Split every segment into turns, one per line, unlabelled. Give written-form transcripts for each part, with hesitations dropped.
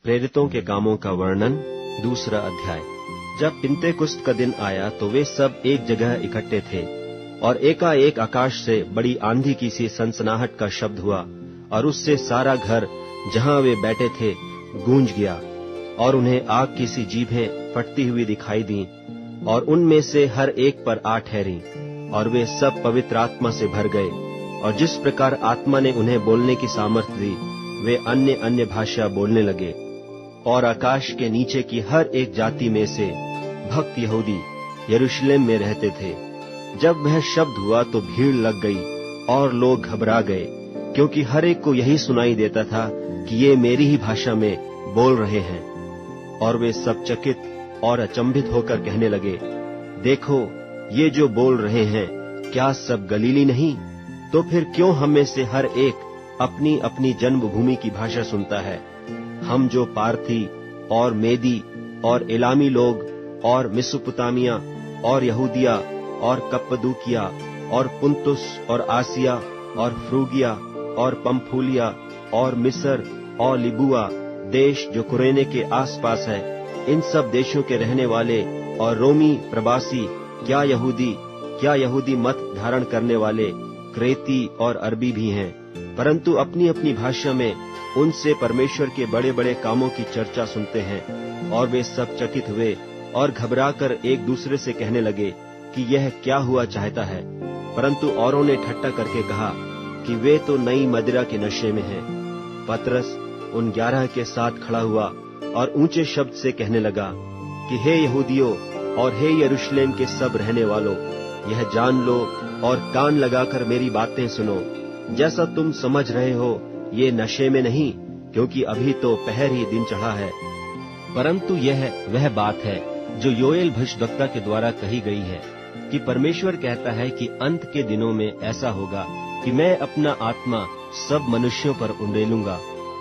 प्रेरितों के कामों का वर्णन, दूसरा अध्याय। जब पिन्तेकुस्त का दिन आया तो वे सब एक जगह इकट्ठे थे, और एकाएक आकाश से बड़ी आंधी की सी सनसनाहट का शब्द हुआ, और उससे सारा घर जहां वे बैठे थे गूंज गया, और उन्हें आग की सी जीभें फटती हुई दिखाई दीं, और उनमें से हर एक पर आ ठहरी, और वे सब पवित्र आत्मा से भर गए, और जिस प्रकार आत्मा ने उन्हें बोलने की सामर्थ्य दी, वे अन्य अन्य भाषा बोलने लगे। और आकाश के नीचे की हर एक जाति में से भक्त यहूदी यरूशलेम में रहते थे। जब वह शब्द हुआ तो भीड़ लग गई और लोग घबरा गए, क्योंकि हर एक को यही सुनाई देता था कि ये मेरी ही भाषा में बोल रहे हैं। और वे सब चकित और अचंभित होकर कहने लगे, देखो, ये जो बोल रहे हैं क्या सब गलीली नहीं? तो फिर क्यों हम में से हर एक अपनी अपनी जन्मभूमि की भाषा सुनता है? हम जो पार्थी और मेदी और एलामी लोग और मेसोपोटामिया और यहूदिया और कप्पदूकिया और पुंतुस और आसिया और फ्रूगिया और पंफूलिया और मिस्र और लिबुआ देश जो कुरेने के आसपास है, इन सब देशों के रहने वाले और रोमी प्रवासी, क्या यहूदी मत धारण करने वाले क्रेती और अरबी भी हैं, परंतु अपनी अपनी भाषा में उनसे परमेश्वर के बड़े बड़े कामों की चर्चा सुनते हैं। और वे सब चकित हुए और घबराकर एक दूसरे से कहने लगे कि यह क्या हुआ चाहता है। परंतु औरों ने ठट्ठा करके कहा कि वे तो नई मदिरा के नशे में हैं। पतरस उन 11 के साथ खड़ा हुआ और ऊंचे शब्द से कहने लगा कि हे यहूदियों और हे यरूशलेम के सब रहने वालों, यह जान लो और कान लगाकर मेरी बातें सुनो। जैसा तुम समझ रहे हो, ये नशे में नहीं, क्योंकि अभी तो पहर ही दिन चढ़ा है, परंतु यह वह बात है जो योएल भविष्यद्वक्ता के द्वारा कही गई है कि परमेश्वर कहता है कि अंत के दिनों में ऐसा होगा कि मैं अपना आत्मा सब मनुष्यों पर उंडेलूंगा,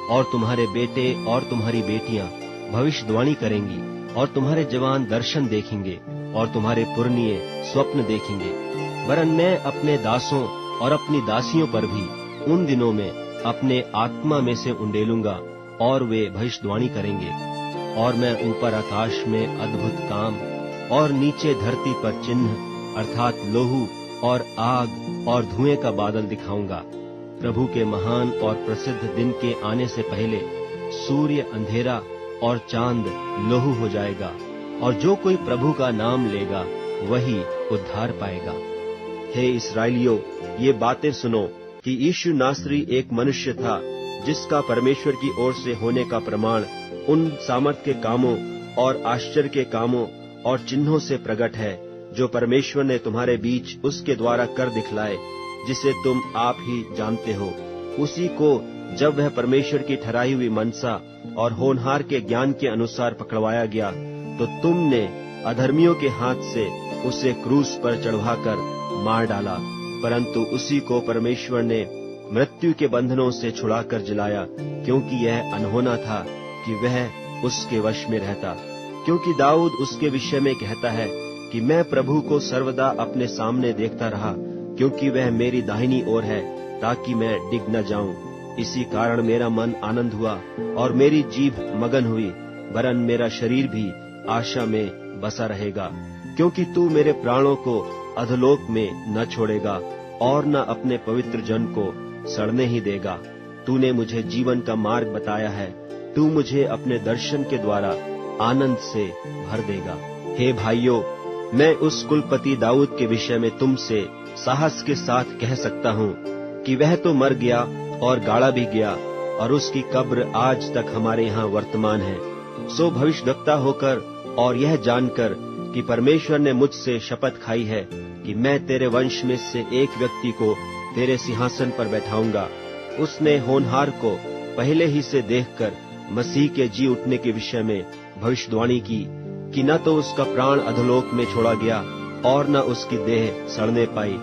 और तुम्हारे बेटे और तुम्हारी बेटियां भविष्यवाणी करेंगी, और तुम्हारे जवान दर्शन देखेंगे, और तुम्हारे पुरनिये स्वप्न देखेंगे। वरन मैं अपने दासों और अपनी दासियों पर भी उन दिनों में अपने आत्मा में से उंडेलूंगा, और वे भविष्यवाणी करेंगे। और मैं ऊपर आकाश में अद्भुत काम और नीचे धरती पर चिन्ह अर्थात लोहू और आग और धुएं का बादल दिखाऊंगा। प्रभु के महान और प्रसिद्ध दिन के आने से पहले सूर्य अंधेरा और चांद लोहू हो जाएगा, और जो कोई प्रभु का नाम लेगा वही उद्धार पाएगा। हे इस्राएलियों, ये बातें सुनो कि यीशु नासरी एक मनुष्य था, जिसका परमेश्वर की ओर से होने का प्रमाण उन सामर्थ के कामों और आश्चर्य के कामों और चिन्हों से प्रकट है, जो परमेश्वर ने तुम्हारे बीच उसके द्वारा कर दिखलाए, जिसे तुम आप ही जानते हो। उसी को जब वह परमेश्वर की ठहराई हुई मनसा और होनहार के ज्ञान के अनुसार पकड़वाया गया, तो तुमने अधर्मियों के हाथ से उसे क्रूस पर चढ़वाकर मार डाला, परंतु उसी को परमेश्वर ने मृत्यु के बंधनों से छुड़ाकर जिलाया, क्योंकि यह अनहोना था कि वह उसके वश में रहता। क्योंकि दाऊद उसके विषय में कहता है कि मैं प्रभु को सर्वदा अपने सामने देखता रहा, क्योंकि वह मेरी दाहिनी ओर है, ताकि मैं डिग न जाऊं। इसी कारण मेरा मन आनंद हुआ और मेरी जीभ मगन हुई, वरन मेरा शरीर भी आशा में बसा रहेगा, क्योंकि तू मेरे प्राणों को अधोलोक में न छोड़ेगा और न अपने पवित्र जन को सड़ने ही देगा। तूने मुझे जीवन का मार्ग बताया है, तू मुझे अपने दर्शन के द्वारा आनंद से भर देगा। हे भाइयों, मैं उस कुलपति दाऊद के विषय में तुमसे साहस के साथ कह सकता हूँ कि वह तो मर गया और गाड़ा भी गया, और उसकी कब्र आज तक हमारे यहाँ वर्तमान है। सो भविष्यद्वक्ता होकर और यह जानकर कि परमेश्वर ने मुझसे शपथ खाई है कि मैं तेरे वंश में से एक व्यक्ति को तेरे सिंहासन पर बैठाऊंगा, उसने होनहार को पहले ही से देखकर मसीह के जी उठने के विषय में भविष्यवाणी की कि न तो उसका प्राण अधोलोक में छोड़ा गया और न उसकी देह सड़ने पाई।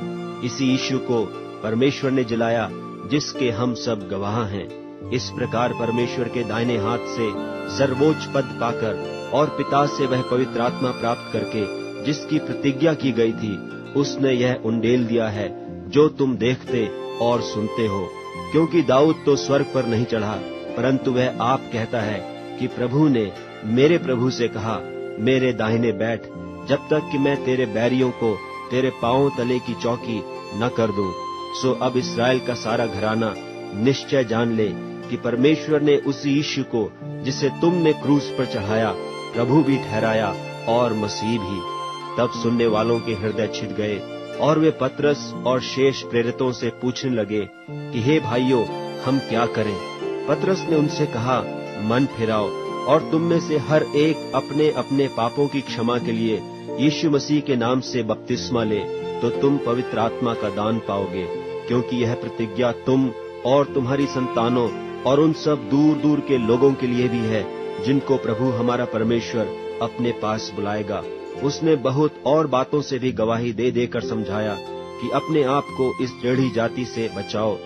इसी यीशु को परमेश्वर ने जिलाया, जिसके हम सब गवाह हैं। इस प्रकार परमेश्वर के दाहिने हाथ से सर्वोच्च पद पाकर और पिता से वह पवित्र आत्मा प्राप्त करके जिसकी प्रतिज्ञा की गई थी, उसने यह उंडेल दिया है जो तुम देखते और सुनते हो। क्योंकि दाऊद तो स्वर्ग पर नहीं चढ़ा, परंतु वह आप कहता है कि प्रभु ने मेरे प्रभु से कहा, मेरे दाहिने बैठ, जब तक कि मैं तेरे बैरियों को तेरे पांवों तले की चौकी न कर दूं। सो अब इस्राएल का सारा घराना निश्चय जान ले कि परमेश्वर ने उसी यीशु को, जिसे तुमने क्रूस पर चढ़ाया, प्रभु भी ठहराया और मसीह भी। तब सुनने वालों के हृदय छिद गए और वे पतरस और शेष प्रेरितों से पूछने लगे कि हे भाइयों, हम क्या करें? पतरस ने उनसे कहा, मन फिराओ और तुम में से हर एक अपने अपने पापों की क्षमा के लिए यीशु मसीह के नाम से बपतिस्मा ले, तो तुम पवित्र आत्मा का दान पाओगे, क्योंकि यह प्रतिज्ञा तुम और तुम्हारी संतानों और उन सब दूर दूर के लोगों के लिए भी है, जिनको प्रभु हमारा परमेश्वर अपने पास बुलाएगा। उसने बहुत और बातों से भी गवाही दे देकर समझाया कि अपने आप को इस टेढ़ी जाति से बचाओ।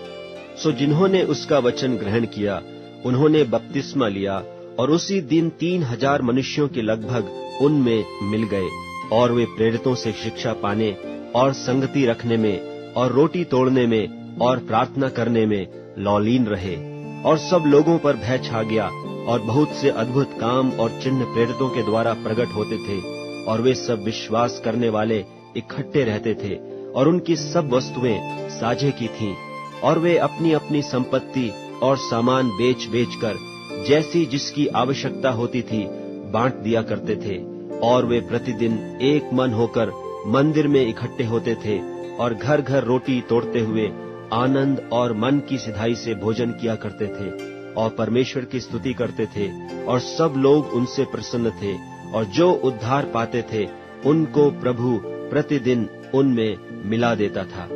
सो जिन्होंने उसका वचन ग्रहण किया, उन्होंने बपतिस्मा लिया, और उसी दिन 3000 मनुष्यों के लगभग उनमें मिल गए, और वे प्रेरितों से शिक्षा पाने और संगति रखने में और रोटी तोड़ने में और प्रार्थना करने में लौलीन रहे। और सब लोगों पर भय छा गया, और बहुत से अद्भुत काम और चिन्ह प्रेरितों के द्वारा प्रकट होते थे, और वे सब विश्वास करने वाले इकट्ठे रहते थे, और उनकी सब वस्तुएं साझे की थीं, और वे अपनी अपनी संपत्ति और सामान बेच बेच कर जैसी जिसकी आवश्यकता होती थी बांट दिया करते थे। और वे प्रतिदिन एक मन होकर मंदिर में इकट्ठे होते थे, और घर घर रोटी तोड़ते हुए आनंद और मन की सिधाई से भोजन किया करते थे, और परमेश्वर की स्तुति करते थे, और सब लोग उनसे प्रसन्न थे। और जो उद्धार पाते थे, उनको प्रभु प्रतिदिन उनमें मिला देता था।